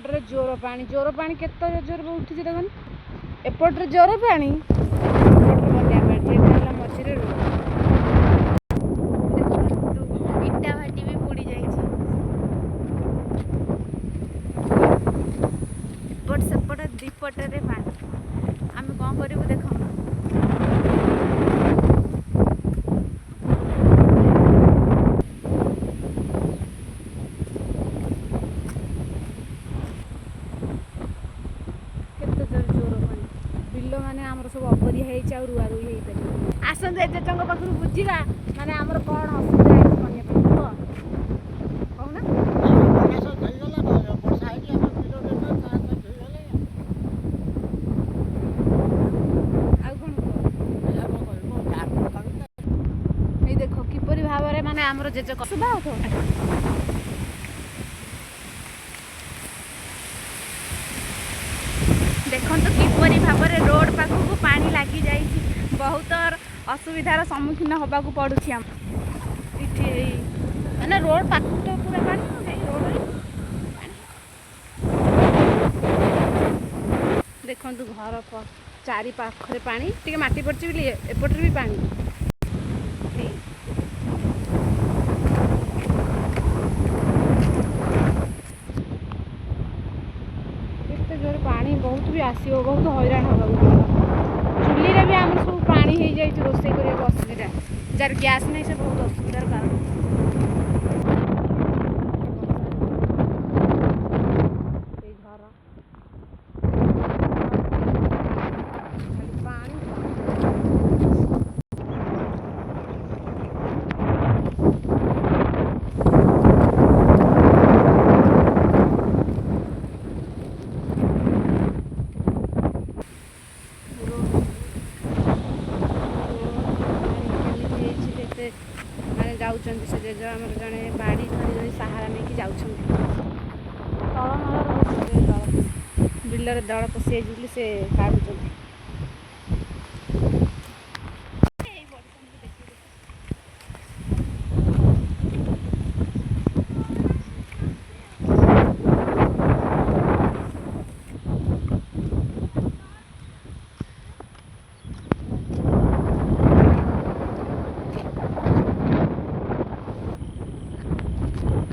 एपट्रे जोर पानी केते जोर उठी देखन एपट्रे जोर पानी बन्या पानी एटा मझे रोड इटा भाटी भी बुड़ी जाइए एपट सेपट दीपटे पानी आम कौन करूँ देख बिल माने आमर सब अबरिया होइछ आ रुआ रुई हेई पारे आसन जेजंग पाखरु बुझिबा माने आमर कोन असुविधा है बन्या पानी कहू ना सब धई गला वर्षा है कि हम किलोमीटर का धई गले आ कोन ए देखो किपरि भाबरे माने आमर जेज कसुबा हो देखो किपरि भाव में रोड पाखक पानी लगी जाइए बहुत असुविधार सम्मुखीन होगा पड़ुछि माने रोड पाखक तो पूरा पानी रोड देखो घर चारि पाखरे पानी टिके माटी पड़छि बोली एपटरे भी पानी जोर पानी बहुत भी आसो बहुत हैरान होगा चुली रे भी आम सब पानी हो जाए रोषे करने असुविधा जार गैस नहीं से बहुत असुविधार कारण माने जाउछन्ति से जेज हमर जने बाड़ी धरी सहारा नहीं कि जाउछन्ति तल बिलर दल पशि आइली से काटुछन्ति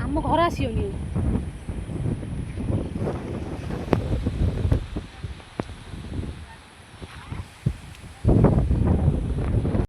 ଆମ ଘର ଆସିବନି